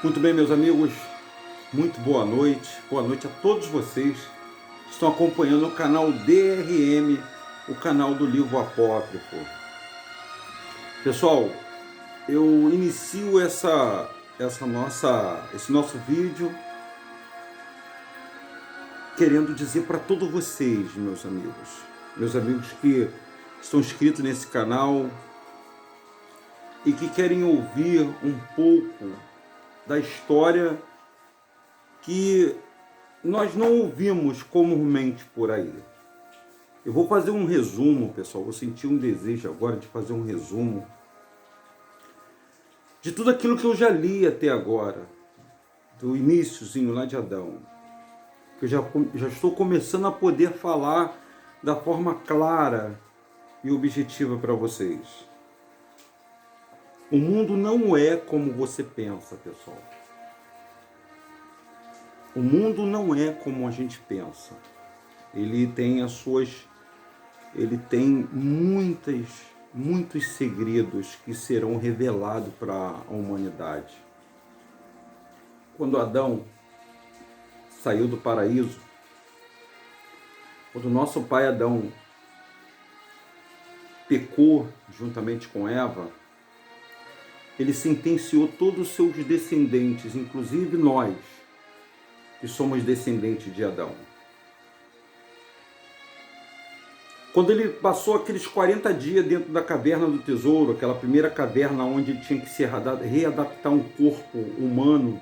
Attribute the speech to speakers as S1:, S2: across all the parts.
S1: Muito bem, meus amigos, muito boa noite a todos vocês que estão acompanhando o canal DRM, o canal do Livro Apócrifo. Pessoal, eu inicio esse nosso vídeo querendo dizer para todos vocês, meus amigos que estão inscritos nesse canal e que querem ouvir um pouco da história que nós não ouvimos comumente por aí. Eu vou fazer um resumo, pessoal. Eu senti um desejo agora de fazer um resumo de tudo aquilo que eu já li até agora, do iniciozinho lá de Adão. Que eu já estou começando a poder falar da forma clara e objetiva para vocês. O mundo não é como você pensa, pessoal. O mundo não é como a gente pensa. Ele tem muitos segredos que serão revelados para a humanidade. Quando Adão saiu do paraíso, quando nosso pai Adão pecou juntamente com Eva, ele sentenciou todos os seus descendentes, inclusive nós, que somos descendentes de Adão. Quando ele passou aqueles 40 dias dentro da caverna do tesouro, aquela primeira caverna onde ele tinha que se readaptar um corpo humano,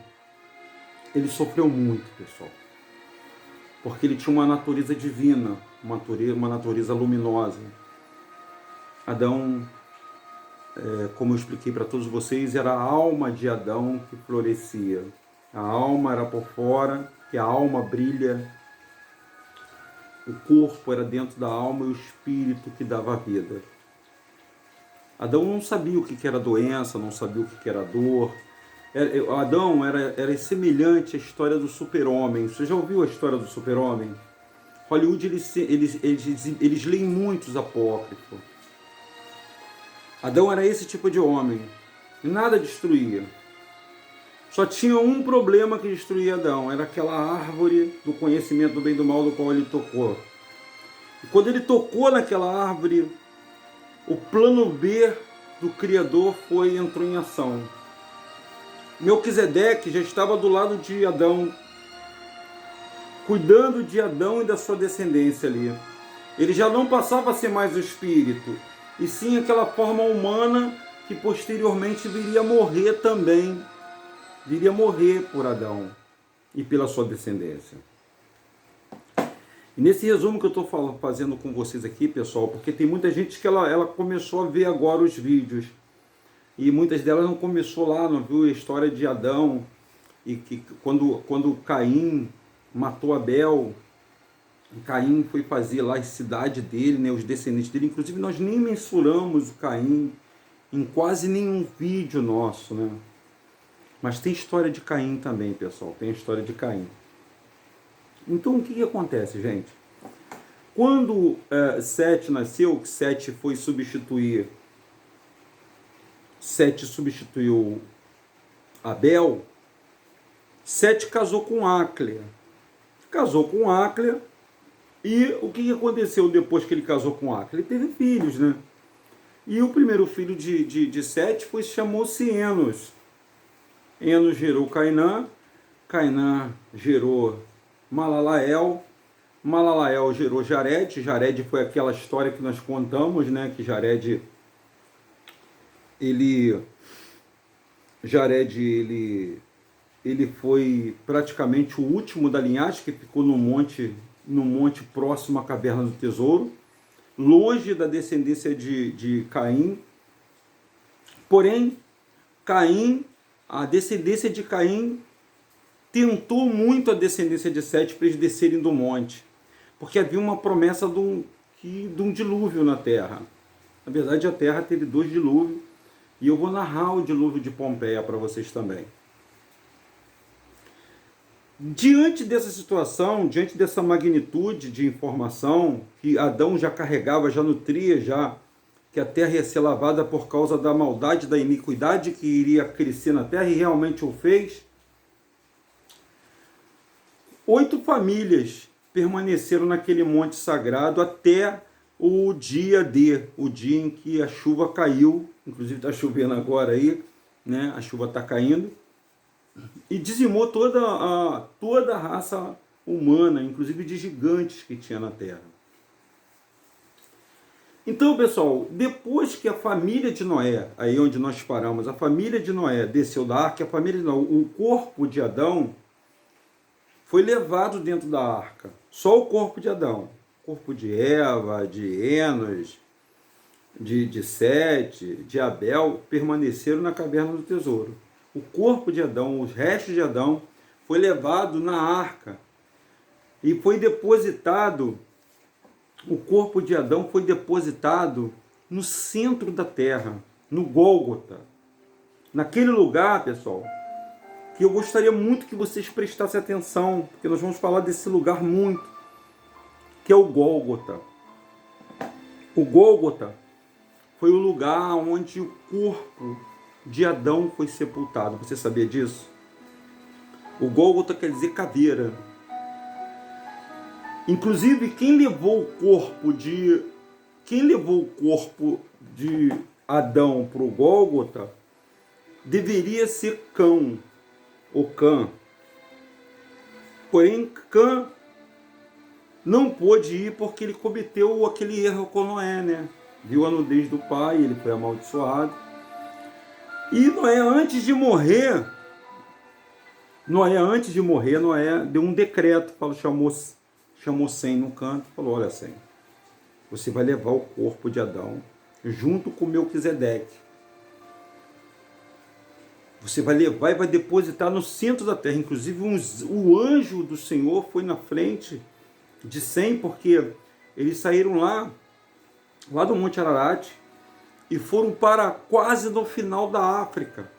S1: ele sofreu muito, pessoal. Porque ele tinha uma natureza divina, uma natureza luminosa. Adão, como eu expliquei para todos vocês, era a alma de Adão que florescia. A alma era por fora, que a alma brilha. O corpo era dentro da alma e o espírito que dava vida. Adão não sabia o que era doença, não sabia o que era dor. Adão era semelhante à história do super-homem. Você já ouviu a história do super-homem? Hollywood, eles leem muitos apócrifos. Adão era esse tipo de homem. Nada destruía. Só tinha um problema que destruía Adão. Era aquela árvore do conhecimento do bem e do mal do qual ele tocou. E quando ele tocou naquela árvore, o plano B do Criador entrou em ação. Melquisedeque já estava do lado de Adão, cuidando de Adão e da sua descendência ali. Ele já não passava a ser mais o espírito, e sim aquela forma humana que posteriormente viria a morrer também. Viria a morrer por Adão e pela sua descendência. E nesse resumo que eu estou fazendo com vocês aqui, pessoal, porque tem muita gente que ela começou a ver agora os vídeos, e muitas delas não começou lá, não viu a história de Adão, e que quando Caim matou Abel, Caim foi fazer lá a cidade dele, né, os descendentes dele. Inclusive nós nem mensuramos o Caim em quase nenhum vídeo nosso, né? Mas tem história de Caim também, pessoal. Tem a história de Caim. Então, o que acontece, gente? Quando Sete nasceu, que Sete substituiu Abel, Sete casou com Áclea. E o que aconteceu depois que ele casou com Áclea? Ele teve filhos, né? E o primeiro filho de Sete chamou-se Enos. Enos gerou Cainã, Cainã gerou Malalael, Malalael gerou Jared. Jared foi aquela história que nós contamos, né? Que Jared ele foi praticamente o último da linhagem, que ficou no monte próximo à caverna do tesouro, longe da descendência de Caim. Porém, a descendência de Caim tentou muito a descendência de Sete para eles descerem do monte, porque havia uma promessa de um dilúvio na terra. Na verdade, a terra teve 2 dilúvios, e eu vou narrar o dilúvio de Pompeia para vocês também. Diante dessa situação, diante dessa magnitude de informação que Adão já carregava, já nutria, que a terra ia ser lavada por causa da maldade, da iniquidade que iria crescer na terra, e realmente o fez, 8 famílias permaneceram naquele monte sagrado até o dia D, o dia em que a chuva caiu, inclusive está chovendo agora aí, né? A chuva está caindo, e dizimou toda a raça humana, inclusive de gigantes que tinha na terra. Então, pessoal, depois que a família de Noé, aí onde nós paramos, a família de Noé desceu da arca, a família de Noé, o corpo de Adão foi levado dentro da arca. Só o corpo de Adão. O corpo de Eva, de Enos, de Sete, de Abel, permaneceram na caverna do tesouro. O corpo de Adão, os restos de Adão, foi levado na arca e foi depositado. O corpo de Adão foi depositado no centro da terra, no Gólgota. Naquele lugar, pessoal, que eu gostaria muito que vocês prestassem atenção, porque nós vamos falar desse lugar muito, que é o Gólgota. O Gólgota foi o lugar onde o corpo de Adão foi sepultado. Você sabia disso? O Gólgota quer dizer caveira. Inclusive, quem levou o corpo de Adão para o Gólgota deveria ser Cão, ou Cã. Porém, Cã não pôde ir porque ele cometeu aquele erro com Noé, né? Viu a nudez do pai, ele foi amaldiçoado. E Noé, antes de morrer, Noé deu um decreto, chamou Sem no canto, falou: olha, Sem, você vai levar o corpo de Adão junto com Melquisedeque. Você vai levar e vai depositar no centro da terra. Inclusive, o anjo do Senhor foi na frente de Sem, porque eles saíram lá do Monte Ararat, e foram para quase no final da África,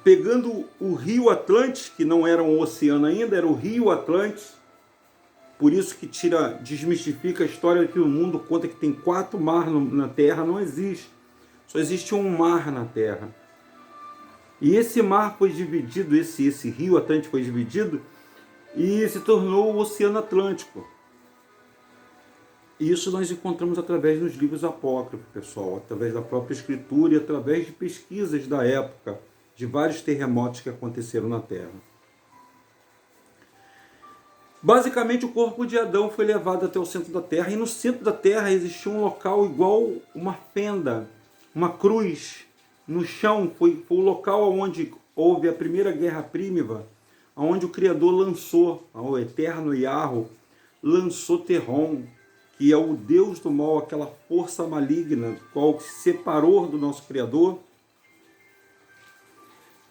S1: pegando o rio Atlantes, que não era um oceano ainda, era o rio Atlantes. Por isso que desmistifica a história que o mundo conta que tem 4 mares na terra. Não existe. Só existe um mar na terra. E esse mar foi dividido, esse rio Atlântico foi dividido e se tornou o Oceano Atlântico. E isso nós encontramos através dos livros apócrifos, pessoal, através da própria escritura e através de pesquisas da época, de vários terremotos que aconteceram na Terra. Basicamente, o corpo de Adão foi levado até o centro da Terra, e no centro da Terra existia um local igual uma fenda, uma cruz no chão. Foi o local onde houve a primeira guerra prímiva, onde o Criador lançou, o eterno Yahweh, lançou Terrom, que é o Deus do mal, aquela força maligna, qual se separou do nosso Criador.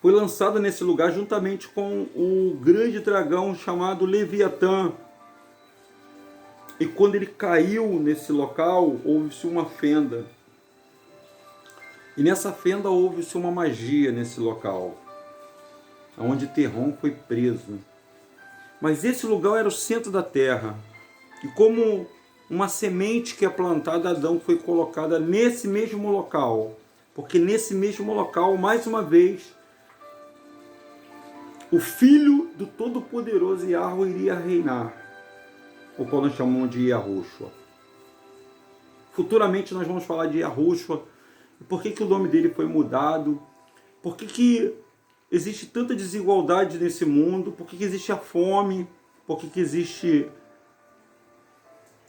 S1: Foi lançado nesse lugar juntamente com o grande dragão chamado Leviatã. E quando ele caiu nesse local, houve-se uma fenda. E nessa fenda houve-se uma magia nesse local, onde Terrom foi preso. Mas esse lugar era o centro da terra. E como uma semente que é plantada, Adão foi colocada nesse mesmo local. Porque nesse mesmo local, mais uma vez, o Filho do Todo-Poderoso Yahweh iria reinar, o qual nós chamamos de Yahushua. Futuramente nós vamos falar de Yahushua, por que o nome dele foi mudado, por que existe tanta desigualdade nesse mundo, por que existe a fome, por que existe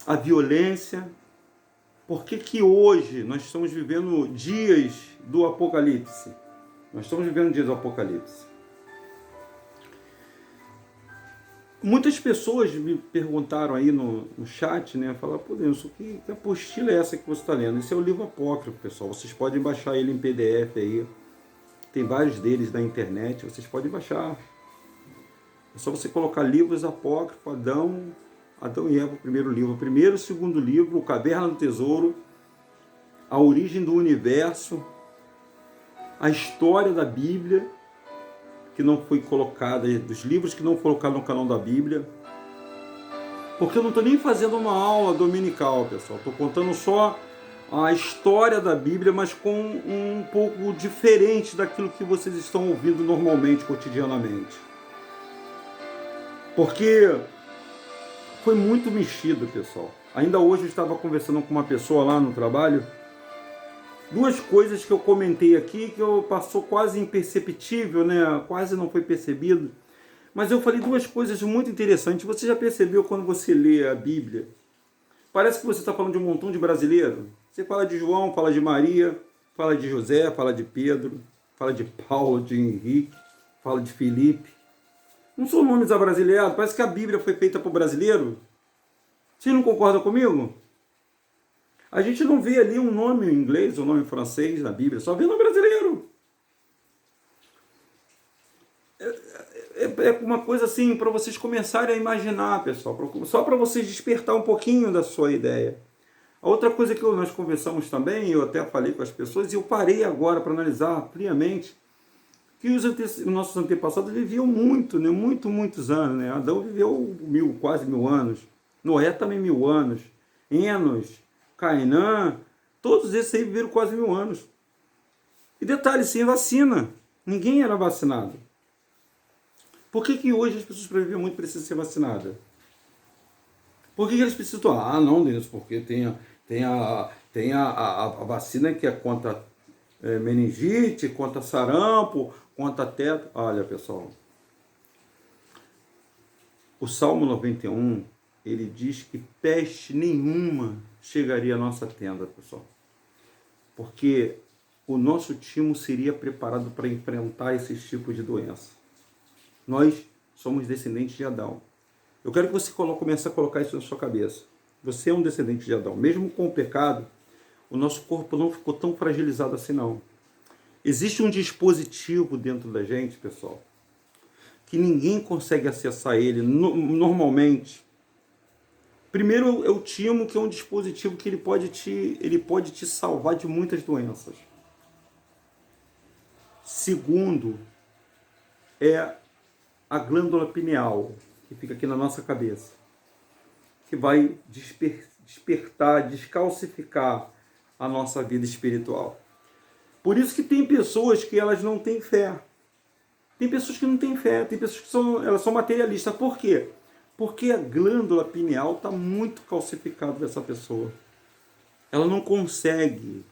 S1: a violência, por que hoje nós estamos vivendo dias do Apocalipse. Nós estamos vivendo dias do Apocalipse. Muitas pessoas me perguntaram aí no chat, né? Falaram: pô, Denilson, que apostila é essa que você está lendo? Esse é o livro apócrifo, pessoal. Vocês podem baixar ele em PDF aí. Tem vários deles na internet, vocês podem baixar. É só você colocar livros apócrifos, Adão e Eva, o primeiro livro. O primeiro, o segundo livro, o Caverna do Tesouro, a origem do universo, a história da Bíblia, que não foi colocada, dos livros que não foram colocados no canal da Bíblia. Porque eu não estou nem fazendo uma aula dominical, pessoal. Estou contando só a história da Bíblia, mas com um pouco diferente daquilo que vocês estão ouvindo normalmente, cotidianamente. Porque foi muito mexido, pessoal. Ainda hoje eu estava conversando com uma pessoa lá no trabalho, duas coisas que eu comentei aqui, que passou quase imperceptível, né? Quase não foi percebido. Mas eu falei duas coisas muito interessantes. Você já percebeu quando você lê a Bíblia? Parece que você está falando de um montão de brasileiro. Você fala de João, fala de Maria, fala de José, fala de Pedro, fala de Paulo, de Henrique, fala de Felipe. Não são nomes abrasileirados. Parece que a Bíblia foi feita para o brasileiro. Você não concorda comigo? A gente não vê ali um nome em inglês, um nome em francês na Bíblia, só vê no brasileiro. É uma coisa assim, para vocês começarem a imaginar, pessoal, só para vocês despertar um pouquinho da sua ideia. A outra coisa que nós conversamos também, eu até falei com as pessoas, e eu parei agora para analisar friamente, que os nossos antepassados viviam muito, né? Muitos anos. Né? Adão viveu quase 1000 anos. Noé também 1000 anos. Enos, Cainã, todos esses aí viveram quase 1000 anos. E detalhe, sem vacina. Ninguém era vacinado. Por que hoje as pessoas para viver muito precisam ser vacinadas? Por que eles precisam? Ah, não, Denis, porque tem a vacina que é contra meningite, contra sarampo, contra teto. Olha, pessoal, o Salmo 91, ele diz que peste nenhuma chegaria à nossa tenda, pessoal. Porque o nosso timo seria preparado para enfrentar esses tipos de doença. Nós somos descendentes de Adão. Eu quero que você comece a colocar isso na sua cabeça. Você é um descendente de Adão. Mesmo com o pecado, o nosso corpo não ficou tão fragilizado assim, não. Existe um dispositivo dentro da gente, pessoal, que ninguém consegue acessar ele normalmente. Primeiro é o timo, que é um dispositivo que ele pode te salvar de muitas doenças. Segundo, é a glândula pineal, que fica aqui na nossa cabeça, que vai despertar, descalcificar a nossa vida espiritual. Por isso que tem pessoas que elas não têm fé. Tem pessoas que não têm fé, tem pessoas que elas são materialistas. Por quê? Porque a glândula pineal está muito calcificada dessa pessoa. Ela não consegue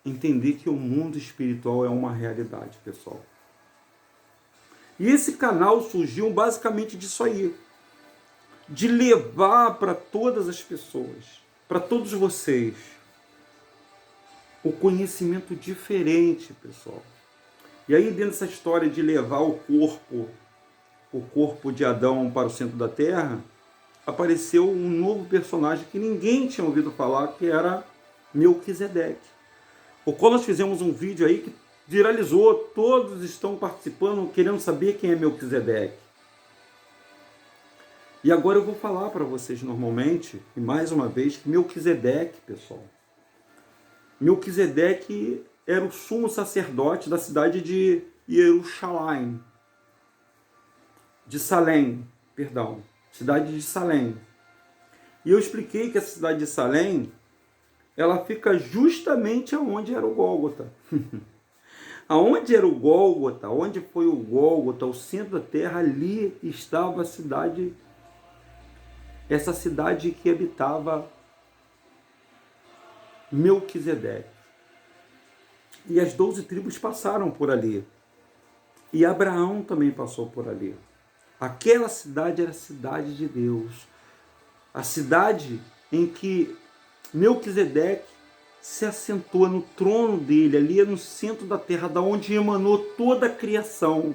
S1: entender que o mundo espiritual é uma realidade, pessoal. E esse canal surgiu basicamente disso aí. De levar para todas as pessoas, para todos vocês, o conhecimento diferente, pessoal. E aí, dentro dessa história de levar o corpo de Adão para o centro da Terra, apareceu um novo personagem que ninguém tinha ouvido falar, que era Melquisedeque. O qual nós fizemos um vídeo aí que viralizou, todos estão participando, querendo saber quem é Melquisedeque. E agora eu vou falar para vocês normalmente, e mais uma vez, que Melquisedeque, pessoal, Melquisedeque era o sumo sacerdote da cidade de Jerusalém, cidade de Salém. E eu expliquei que a cidade de Salém, ela fica justamente aonde era o Gólgota. Aonde era o Gólgota, onde foi o Gólgota, o centro da terra, ali estava a cidade, essa cidade que habitava Melquisedeque. E as 12 tribos passaram por ali. E Abraão também passou por ali. Aquela cidade era a cidade de Deus. A cidade em que Melquisedeque se assentou no trono dele, ali no centro da terra, da onde emanou toda a criação.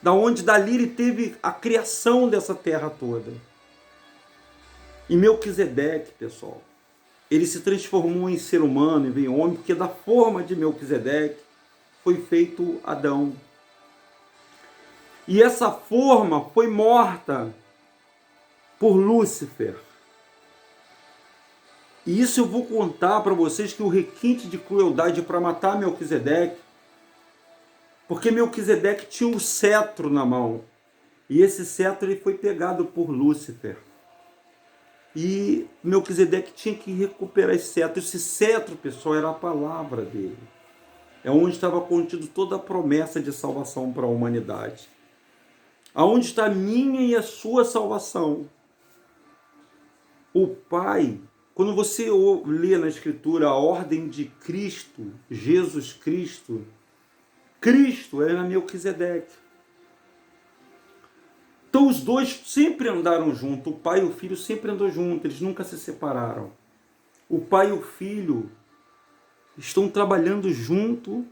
S1: Da onde dali ele teve a criação dessa terra toda. E Melquisedeque, pessoal, ele se transformou em ser humano e veio homem, porque da forma de Melquisedeque foi feito Adão. E essa forma foi morta por Lúcifer. E isso eu vou contar para vocês, que o requinte de crueldade para matar Melquisedeque, porque Melquisedeque tinha um cetro na mão. E esse cetro ele foi pegado por Lúcifer. E Melquisedeque tinha que recuperar esse cetro. Esse cetro, pessoal, era a palavra dele. É onde estava contido toda a promessa de salvação para a humanidade. Aonde está a minha e a sua salvação? O Pai, quando você lê na Escritura a ordem de Cristo, Jesus Cristo, Cristo era Melquisedeque. Então os dois sempre andaram juntos, o pai e o filho sempre andaram juntos, eles nunca se separaram. O pai e o filho estão trabalhando junto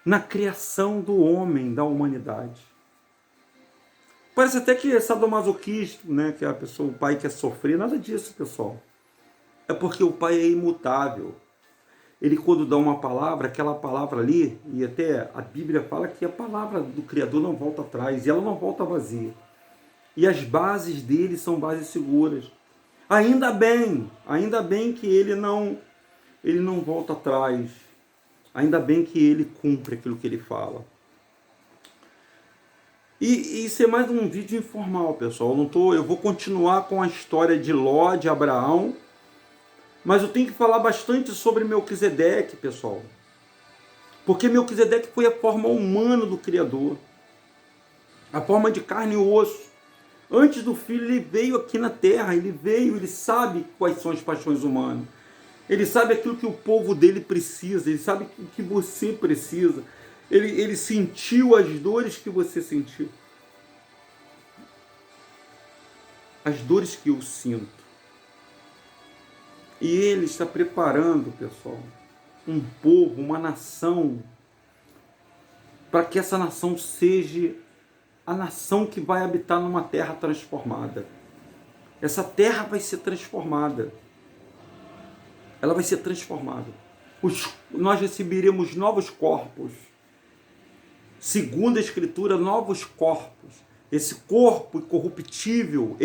S1: na criação do homem, da humanidade. Parece até que é sadomasoquismo, né? Que a pessoa, o pai quer sofrer, nada disso, pessoal. É porque o pai é imutável. Ele, quando dá uma palavra, aquela palavra ali, e até a Bíblia fala que a palavra do Criador não volta atrás, e ela não volta vazia. E as bases dele são bases seguras. Ainda bem que ele não volta atrás. Ainda bem que ele cumpre aquilo que ele fala. E isso é mais um vídeo informal, pessoal. Eu vou continuar com a história de Ló, de Abraão, mas eu tenho que falar bastante sobre Melquisedeque, pessoal. Porque Melquisedeque foi a forma humana do Criador. A forma de carne e osso. Antes do filho, ele veio aqui na terra. Ele sabe quais são as paixões humanas. Ele sabe aquilo que o povo dele precisa. Ele sabe o que você precisa. Ele sentiu as dores que você sentiu. As dores que eu sinto. E ele está preparando, pessoal, um povo, uma nação, para que essa nação seja a nação que vai habitar numa terra transformada. Essa terra vai ser transformada. Ela vai ser transformada. Nós receberemos novos corpos. Segundo a Escritura, novos corpos. Esse corpo incorruptível,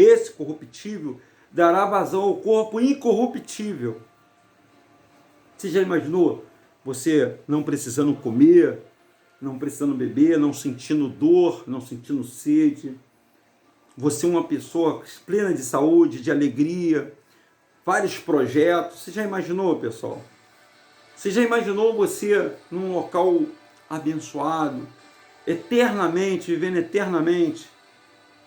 S1: dará vazão ao corpo incorruptível. Você já imaginou você não precisando comer, não precisando beber, não sentindo dor, não sentindo sede? Você é uma pessoa plena de saúde, de alegria, vários projetos. Você já imaginou, pessoal? Você já imaginou você num local abençoado, eternamente, vivendo eternamente?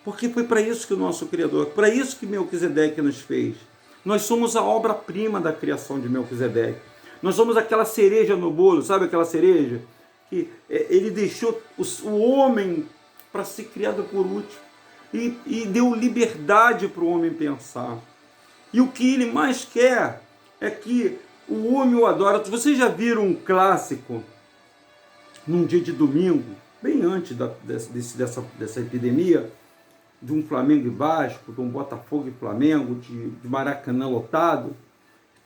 S1: Porque foi para isso que o nosso Criador, para isso que Melquisedeque nos fez. Nós somos a obra-prima da criação de Melquisedeque. Nós somos aquela cereja no bolo, sabe aquela cereja? Que ele deixou o homem para ser criado por último. E deu liberdade para o homem pensar. E o que ele mais quer é que o homem o adora. Vocês já viram um clássico, num dia de domingo, bem antes dessa epidemia, de um Flamengo e Vasco, de um Botafogo e Flamengo, de Maracanã lotado,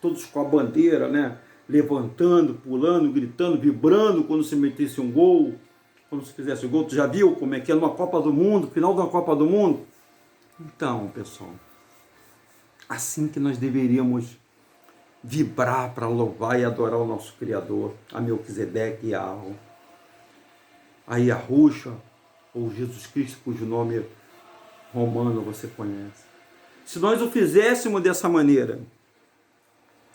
S1: todos com a bandeira, né, levantando, pulando, gritando, vibrando quando se metesse um gol, quando se fizesse um gol. Tu já viu como é que é numa Copa do Mundo, final de uma Copa do Mundo? Então, pessoal, assim que nós deveríamos vibrar para louvar e adorar o nosso Criador, a Melquisedeque e a Arão, a Yahushua, ou Jesus Cristo, cujo nome romano você conhece. Se nós o fizéssemos dessa maneira,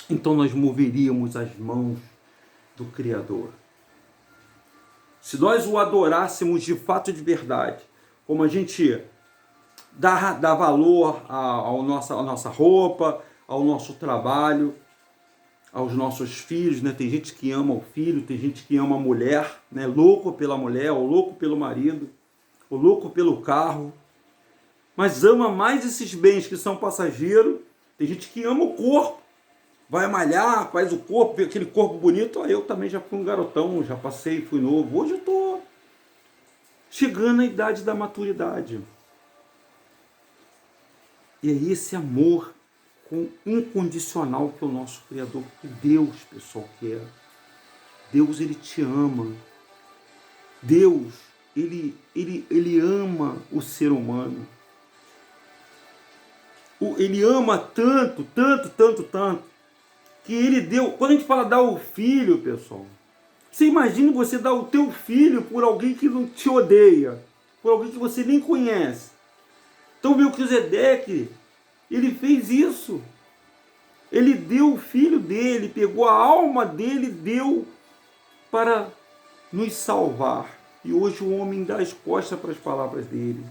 S1: então nós moveríamos as mãos do Criador. Se nós o adorássemos de fato e de verdade, como a gente dá valor à nossa roupa, ao nosso trabalho, aos nossos filhos, né? Tem gente que ama o filho, tem gente que ama a mulher, né? Louco pela mulher, ou louco pelo marido, ou louco pelo carro, mas ama mais esses bens que são passageiros. Tem gente que ama o corpo, vai malhar, faz o corpo, vê aquele corpo bonito. Eu também já fui um garotão, já passei, fui novo. Hoje eu estou chegando à idade da maturidade. E é esse amor incondicional que o nosso Criador, que Deus, pessoal, quer. Deus, ele te ama. Deus, ele ama o ser humano. Ele ama tanto, que ele deu. Quando a gente fala dar o filho, pessoal, você imagina você dar o teu filho por alguém que não te odeia, por alguém que você nem conhece. Então Melquisedeque, ele fez isso. Ele deu o filho dele, pegou a alma dele e deu para nos salvar. E hoje o homem dá as costas para as palavras dele.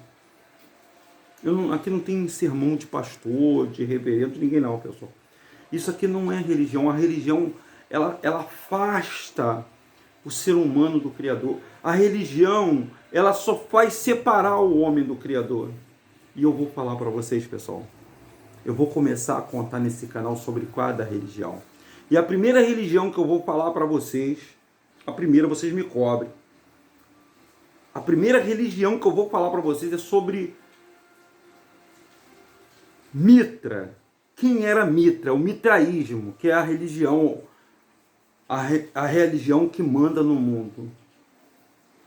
S1: Aqui não tem sermão de pastor, de reverendo, de ninguém não, pessoal. Isso aqui não é religião. A religião, ela afasta o ser humano do Criador. A religião, ela só faz separar o homem do Criador. E eu vou falar para vocês, pessoal. Eu vou começar a contar nesse canal sobre cada religião. E a primeira religião que eu vou falar para vocês, a primeira vocês me cobrem. A primeira religião que eu vou falar para vocês é sobre Mitra. Quem era Mitra? O mitraísmo, que é a religião, a religião que manda no mundo.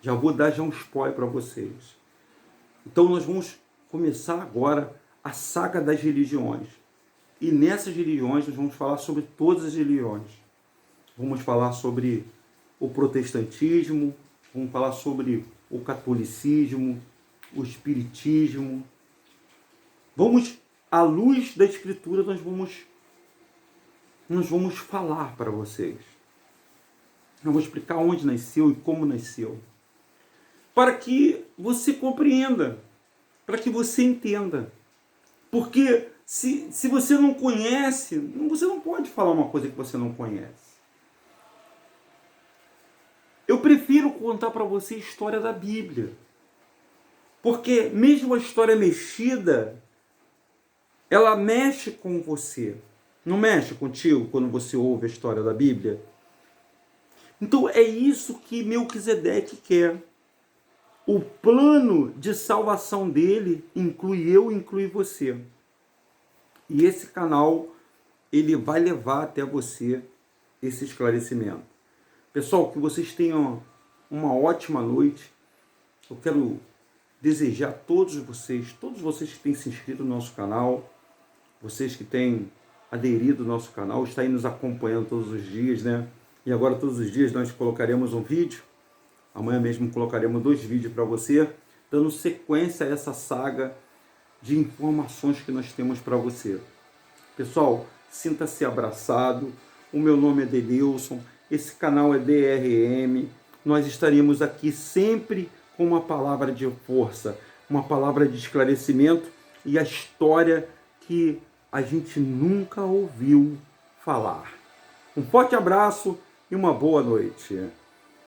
S1: Já vou dar um spoiler para vocês. Então nós vamos começar agora a saga das religiões. E nessas religiões nós vamos falar sobre todas as religiões. Vamos falar sobre o protestantismo, vamos falar sobre o catolicismo, o espiritismo. Vamos, à luz da Escritura, nós vamos falar para vocês. Eu vou explicar onde nasceu e como nasceu. Para que você compreenda, para que você entenda. Porque se você não conhece, você não pode falar uma coisa que você não conhece. Eu prefiro contar para você a história da Bíblia. Porque mesmo a história mexida, ela mexe com você. Não mexe contigo quando você ouve a história da Bíblia? Então é isso que Melquisedeque quer. O plano de salvação dele inclui eu, inclui você. E esse canal, ele vai levar até você esse esclarecimento. Pessoal, que vocês tenham uma ótima noite. Eu quero desejar a todos vocês que têm se inscrito no nosso canal, vocês que têm aderido ao nosso canal, está aí nos acompanhando todos os dias, né? E agora todos os dias nós colocaremos um vídeo. Amanhã mesmo colocaremos 2 vídeos para você, dando sequência a essa saga de informações que nós temos para você. Pessoal, sinta-se abraçado. O meu nome é Denilson, esse canal é DRM. Nós estaremos aqui sempre com uma palavra de força, uma palavra de esclarecimento e a história que a gente nunca ouviu falar. Um forte abraço e uma boa noite.